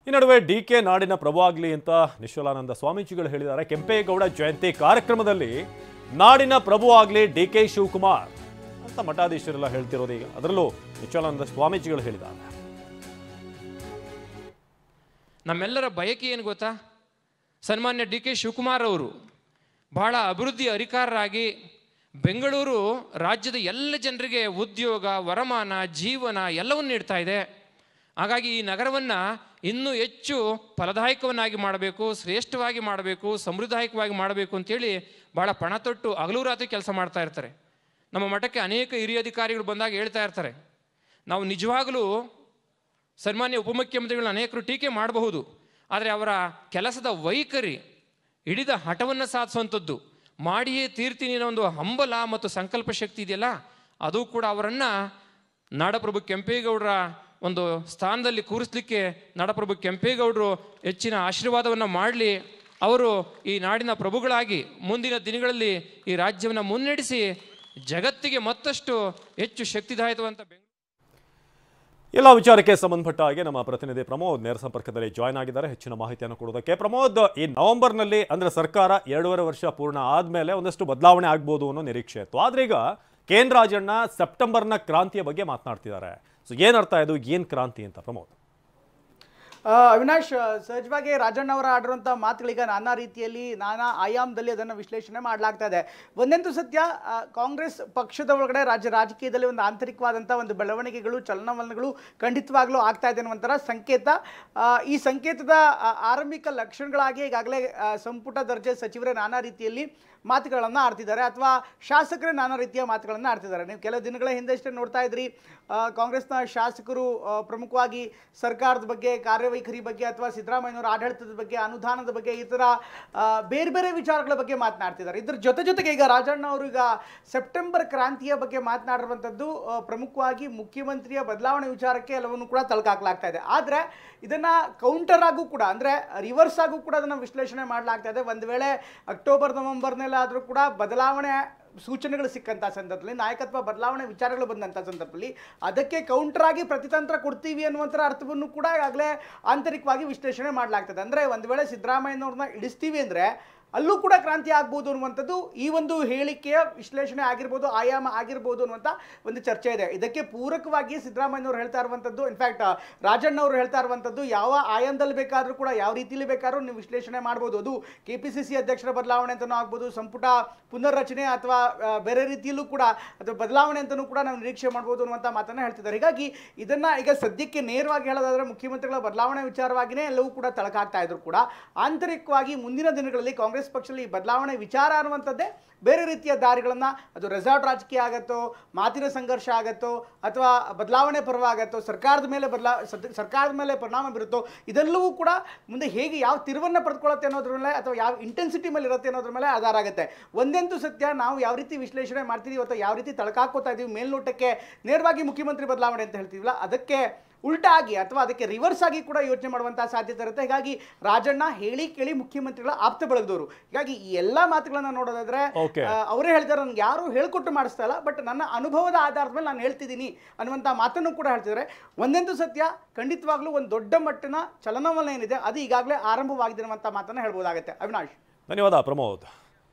ಈ ನಡುವೆ ಡಿಕೆ ನಾಡಿನ ಪ್ರಭು ಆಗಲಿ ಅಂತ ನಿಶ್ಚಲಾನಂದ ಸ್ವಾಮೀಜಿಗಳು ಹೇಳಿದ್ದಾರೆ. ಕೆಂಪೇಗೌಡ ಜಯಂತಿ ಕಾರ್ಯಕ್ರಮದಲ್ಲಿ ನಾಡಿನ ಪ್ರಭು ಆಗಲಿ ಡಿಕೆ ಶಿವಕುಮಾರ್ ಅಂತ ಮಠಾಧೀಶರೆಲ್ಲ ಹೇಳ್ತಿರೋದು ಈಗ. ಅದರಲ್ಲೂ ನಿಶ್ಚಲಾನಂದ ಸ್ವಾಮೀಜಿಗಳು ಹೇಳಿದ್ದಾರೆ. ನಮ್ಮೆಲ್ಲರ ಬಯಕೆ ಏನು ಗೊತ್ತಾ? ಸನ್ಮಾನ್ಯ ಡಿಕೆ ಶಿವಕುಮಾರ್ ಅವರು ಬಹಳ ಅಭಿವೃದ್ಧಿ ಅಧಿಕಾರರಾಗಿ ಬೆಂಗಳೂರು ರಾಜ್ಯದ ಎಲ್ಲ ಜನರಿಗೆ ಉದ್ಯೋಗ, ವರಮಾನ, ಜೀವನ ಎಲ್ಲವನ್ನೂ ನೀಡ್ತಾ ಇದೆ. ಹಾಗಾಗಿ ಈ ನಗರವನ್ನು ಇನ್ನೂ ಹೆಚ್ಚು ಫಲದಾಯಕವನ್ನಾಗಿ ಮಾಡಬೇಕು, ಶ್ರೇಷ್ಠವಾಗಿ ಮಾಡಬೇಕು, ಸಮೃದ್ಧಾಯಕವಾಗಿ ಮಾಡಬೇಕು ಅಂತೇಳಿ ಭಾಳ ಪಣ ತೊಟ್ಟು ಹಗಲು ರಾತ್ರಿ ಕೆಲಸ ಮಾಡ್ತಾ ಇರ್ತಾರೆ. ನಮ್ಮ ಮಠಕ್ಕೆ ಅನೇಕ ಹಿರಿಯ ಅಧಿಕಾರಿಗಳು ಬಂದಾಗ ಹೇಳ್ತಾ ಇರ್ತಾರೆ, ನಾವು ನಿಜವಾಗಲೂ ಸನ್ಮಾನ್ಯ ಉಪಮುಖ್ಯಮಂತ್ರಿಗಳನ್ನ ಅನೇಕರು ಟೀಕೆ ಮಾಡಬಹುದು, ಆದರೆ ಅವರ ಕೆಲಸದ ವೈಖರಿ, ಹಿಡಿದ ಹಠವನ್ನು ಸಾಧಿಸುವಂಥದ್ದು, ಮಾಡಿಯೇ ತೀರ್ತೀನಿ ಅನ್ನೋ ಒಂದು ಹಂಬಲ ಮತ್ತು ಸಂಕಲ್ಪ ಶಕ್ತಿ ಇದೆಯಲ್ಲ, ಅದು ಕೂಡ ಅವರನ್ನು ನಾಡಪ್ರಭು ಕೆಂಪೇಗೌಡರ ಒಂದು ಸ್ಥಾನದಲ್ಲಿ ಕೂರಿಸಲಿಕ್ಕೆ ನಾಡಪ್ರಭು ಕೆಂಪೇಗೌಡರು ಹೆಚ್ಚಿನ ಆಶೀರ್ವಾದವನ್ನು ಮಾಡಲಿ. ಅವರು ಈ ನಾಡಿನ ಪ್ರಭುಗಳಾಗಿ ಮುಂದಿನ ದಿನಗಳಲ್ಲಿ ಈ ರಾಜ್ಯವನ್ನು ಮುನ್ನಡೆಸಿ ಜಗತ್ತಿಗೆ ಮತ್ತಷ್ಟು ಹೆಚ್ಚು ಶಕ್ತಿದಾಯಕವಂತ ಎಲ್ಲ ವಿಚಾರಕ್ಕೆ ಸಂಬಂಧಪಟ್ಟ ಹಾಗೆ ನಮ್ಮ ಪ್ರತಿನಿಧಿ ಪ್ರಮೋದ್ ನೇರ ಸಂಪರ್ಕದಲ್ಲಿ ಜಾಯ್ನ್ ಆಗಿದ್ದಾರೆ ಹೆಚ್ಚಿನ ಮಾಹಿತಿಯನ್ನು ಕೊಡೋದಕ್ಕೆ. ಪ್ರಮೋದ್, ಈ ನವೆಂಬರ್ನಲ್ಲಿ ಅಂದ್ರೆ ಸರ್ಕಾರ 2.5 ವರ್ಷ ಪೂರ್ಣ ಆದಮೇಲೆ ಒಂದಷ್ಟು ಬದಲಾವಣೆ ಆಗ್ಬೋದು ಅನ್ನೋ ನಿರೀಕ್ಷೆ ಇತ್ತು. ಆದ್ರೆ ಈಗ ಕೆ.ಎನ್. ರಾಜಣ್ಣ ಸೆಪ್ಟೆಂಬರ್ನ ಕ್ರಾಂತಿಯ ಬಗ್ಗೆ ಮಾತನಾಡ್ತಿದ್ದಾರೆ. ಸೊ ಏನರ್ಥ ಇದು, ಏನು ಕ್ರಾಂತಿ ಅಂತ ಪ್ರಮೋದ್? ಅವಿನಾಶ್, ಸಹಜವಾಗಿ ರಾಜಣ್ಣ ಅವರ ಆಡಿರುವಂಥ ಮಾತುಗಳೀಗ ನಾನಾ ರೀತಿಯಲ್ಲಿ ನಾನಾ ಆಯಾಮದಲ್ಲಿ ಅದನ್ನು ವಿಶ್ಲೇಷಣೆ ಮಾಡಲಾಗ್ತಾ ಇದೆ. ಒಂದಂತೂ ಸತ್ಯ, ಕಾಂಗ್ರೆಸ್ ಪಕ್ಷದ ಒಳಗಡೆ ರಾಜಕೀಯದಲ್ಲಿ ಒಂದು ಆಂತರಿಕವಾದಂಥ ಒಂದು ಬೆಳವಣಿಗೆಗಳು, ಚಲನವಲನಗಳು ಖಂಡಿತವಾಗ್ಲೂ ಆಗ್ತಾ ಇದೆ ಅನ್ನುವಂಥರ ಸಂಕೇತ. ಈ ಸಂಕೇತದ ಆರಂಭಿಕ ಲಕ್ಷಣಗಳಾಗಿ ಈಗಾಗಲೇ ಸಂಪುಟ ದರ್ಜೆ ಸಚಿವರೇ ನಾನಾ ರೀತಿಯಲ್ಲಿ ಮಾತುಗಳನ್ನು ಆಡ್ತಿದ್ದಾರೆ, ಅಥವಾ ಶಾಸಕರೇ ನಾನಾ ರೀತಿಯ ಮಾತುಗಳನ್ನು ಆಡ್ತಿದ್ದಾರೆ. ನೀವು ಕೆಲವು ದಿನಗಳ ಹಿಂದಷ್ಟೇ ನೋಡ್ತಾ ಇದ್ರಿ, ಕಾಂಗ್ರೆಸ್ನ ಶಾಸಕರು ಪ್ರಮುಖವಾಗಿ ಸರ್ಕಾರದ ಬಗ್ಗೆ, ಕಾರ್ಯವೈಖರಿ ಬಗ್ಗೆ, ಅಥವಾ ಸಿದ್ದರಾಮಯ್ಯನವರ ಆಡಳಿತದ ಬಗ್ಗೆ, ಅನುದಾನದ ಬಗ್ಗೆ, ಈ ಥರ ಬೇರೆ ಬೇರೆ ವಿಚಾರಗಳ ಬಗ್ಗೆ ಮಾತನಾಡ್ತಿದ್ದಾರೆ. ಇದ್ರ ಜೊತೆಗೆ ಈಗ ರಾಜಣ್ಣ ಅವರು ಈಗ ಸೆಪ್ಟೆಂಬರ್ ಕ್ರಾಂತಿಯ ಬಗ್ಗೆ ಮಾತನಾಡಿರುವಂಥದ್ದು ಪ್ರಮುಖವಾಗಿ ಮುಖ್ಯಮಂತ್ರಿಯ ಬದಲಾವಣೆ ವಿಚಾರಕ್ಕೆ ಎಲ್ಲವನ್ನು ಕೂಡ ತಳ್ಕಾಕ್ಲಾಗ್ತಾ ಇದೆ. ಆದರೆ ಇದನ್ನು ಕೌಂಟರ್ ಆಗೂ ಕೂಡ, ಅಂದರೆ ರಿವರ್ಸ್ ಆಗೂ ಕೂಡ ಅದನ್ನು ವಿಶ್ಲೇಷಣೆ ಮಾಡಲಾಗ್ತಾ ಇದೆ. ಒಂದು ವೇಳೆ ಅಕ್ಟೋಬರ್ ನವೆಂಬರ್ನಲ್ಲಾದರೂ ಕೂಡ ಬದಲಾವಣೆ ಸೂಚನೆಗಳು ಸಿಕ್ಕಂಥ ಸಂದರ್ಭದಲ್ಲಿ, ನಾಯಕತ್ವ ಬದಲಾವಣೆ ವಿಚಾರಗಳು ಬಂದಂಥ ಸಂದರ್ಭದಲ್ಲಿ ಅದಕ್ಕೆ ಕೌಂಟರ್ ಆಗಿ ಪ್ರತಿತಂತ್ರ ಕೊಡ್ತೀವಿ ಅನ್ನುವಂಥ ಅರ್ಥವನ್ನು ಕೂಡ ಈಗಾಗಲೇ ಆಂತರಿಕವಾಗಿ ವಿಶ್ಲೇಷಣೆ ಮಾಡಲಾಗ್ತದೆ. ಅಂದರೆ ಒಂದು ವೇಳೆ ಸಿದ್ದರಾಮಯ್ಯನವ್ರನ್ನ ಇಳಿಸ್ತೀವಿ ಅಂದರೆ ಅಲ್ಲೂ ಕೂಡ ಕ್ರಾಂತಿ ಆಗ್ಬೋದು ಅನ್ನುವಂಥದ್ದು ಈ ಒಂದು ಹೇಳಿಕೆಯ ವಿಶ್ಲೇಷಣೆ ಆಗಿರ್ಬೋದು, ಆಯಾಮ ಆಗಿರ್ಬೋದು ಅನ್ನುವಂಥ ಒಂದು ಚರ್ಚೆ ಇದೆ. ಇದಕ್ಕೆ ಪೂರಕವಾಗಿ ಸಿದ್ದರಾಮಯ್ಯನವರು ಹೇಳ್ತಾ ಇರುವಂಥದ್ದು, ಇನ್ಫ್ಯಾಕ್ಟ್ ರಾಜಣ್ಣ ಅವರು ಹೇಳ್ತಾ ಇರುವಂಥದ್ದು, ಯಾವ ಆಯಾಮದಲ್ಲಿ ಬೇಕಾದರೂ ಕೂಡ, ಯಾವ ರೀತಿಯಲ್ಲಿ ಬೇಕಾದ್ರೂ ನೀವು ವಿಶ್ಲೇಷಣೆ ಮಾಡ್ಬೋದು. ಅದು KPCC ಅಧ್ಯಕ್ಷರ ಬದಲಾವಣೆ ಅಂತಲೂ ಆಗ್ಬೋದು, ಸಂಪುಟ ಪುನರ್ರಚನೆ ಅಥವಾ ಬೇರೆ ರೀತಿಯಲ್ಲೂ ಕೂಡ ಅಥವಾ ಬದಲಾವಣೆ ಅಂತಲೂ ಕೂಡ ನಾವು ನಿರೀಕ್ಷೆ ಮಾಡ್ಬೋದು ಅನ್ನುವಂಥ ಮಾತನ್ನು ಹೇಳ್ತಿದ್ದಾರೆ. ಹೀಗಾಗಿ ಇದನ್ನು ಈಗ ಸದ್ಯಕ್ಕೆ ನೇರವಾಗಿ ಹೇಳೋದಾದರೆ ಮುಖ್ಯಮಂತ್ರಿಗಳ ಬದಲಾವಣೆ ವಿಚಾರವಾಗಿಯೇ ಎಲ್ಲವೂ ಕೂಡ ತಳಕಾಗ್ತಾ ಇದ್ರು ಕೂಡ ಆಂತರಿಕವಾಗಿ ಮುಂದಿನ ದಿನಗಳಲ್ಲಿ ಕಾಂಗ್ರೆಸ್ ಪಕ್ಷದಲ್ಲಿ ಬದಲಾವಣೆ ವಿಚಾರ ಅನ್ನುವಂಥದ್ದೇ ಬೇರೆ ರೀತಿಯ ದಾರಿಗಳನ್ನು, ಅದು ರೆಸಾರ್ಟ್ ರಾಜಕೀಯ ಆಗತ್ತೋ, ಮಾತಿನ ಸಂಘರ್ಷ ಆಗತ್ತೋ, ಅಥವಾ ಬದಲಾವಣೆ ಪರವಾಗತ್ತೋ, ಸರ್ಕಾರದ ಮೇಲೆ ಪರಿಣಾಮ ಬೀರುತ್ತೋ, ಇದೆಲ್ಲವೂ ಕೂಡ ಮುಂದೆ ಹೇಗೆ ಯಾವ ತಿರುವನ್ನು ಪಡೆದುಕೊಳ್ಳುತ್ತೆ ಅನ್ನೋದ್ರ ಮೇಲೆ, ಅಥವಾ ಯಾವ ಇಂಟೆನ್ಸಿಟಿ ಮೇಲೆ ಇರುತ್ತೆ ಅನ್ನೋದ್ರ ಮೇಲೆ ಆಧಾರ ಆಗುತ್ತೆ. ಒಂದಂತೂ ಸತ್ಯ, ನಾವು ಯಾವ ರೀತಿ ವಿಶ್ಲೇಷಣೆ ಮಾಡ್ತೀವಿ ಅಥವಾ ಯಾವ ರೀತಿ ತಳಕಾಕೋತಾ ಇದ್ದೀವಿ, ಮೇಲ್ನೋಟಕ್ಕೆ ನೇರವಾಗಿ ಮುಖ್ಯಮಂತ್ರಿ ಬದಲಾವಣೆ ಅಂತ ಹೇಳ್ತೀವಲ್ಲ, ಅದಕ್ಕೆ ಉಲ್ಟಾಗಿ ಅಥವಾ ಅದಕ್ಕೆ ರಿವರ್ಸ್ ಆಗಿ ಕೂಡ ಯೋಚನೆ ಮಾಡುವಂಥ ಸಾಧ್ಯತೆ ಇರುತ್ತೆ. ಹೀಗಾಗಿ ರಾಜಣ್ಣ ಹೇಳಿ ಕೇಳಿ ಮುಖ್ಯಮಂತ್ರಿಗಳ ಆಪ್ತ ಬಳಗದವರು. ಹೀಗಾಗಿ ಈ ಎಲ್ಲ ಮಾತುಗಳನ್ನ ನೋಡೋದಾದ್ರೆ ಅವರೇ ಹೇಳ್ತಾರೆ, ನನಗೆ ಯಾರು ಹೇಳ್ಕೊಟ್ಟು ಮಾಡಿಸ್ತಾ ಇಲ್ಲ, ಬಟ್ ನನ್ನ ಅನುಭವದ ಆಧಾರದ ಮೇಲೆ ನಾನು ಹೇಳ್ತಿದ್ದೀನಿ ಅನ್ನುವಂಥ ಮಾತನ್ನು ಕೂಡ ಹೇಳ್ತಿದ್ದಾರೆ. ಒಂದಂತೂ ಸತ್ಯ, ಖಂಡಿತವಾಗ್ಲೂ ಒಂದು ದೊಡ್ಡ ಮಟ್ಟಿನ ಚಲನವಲನ ಏನಿದೆ ಅದು ಈಗಾಗಲೇ ಆರಂಭವಾಗಿದೆ ಅನ್ನುವಂಥ ಮಾತನ್ನು ಹೇಳ್ಬೋದಾಗುತ್ತೆ. ಅವಿನಾಶ್, ಧನ್ಯವಾದ ಪ್ರಮೋದ್.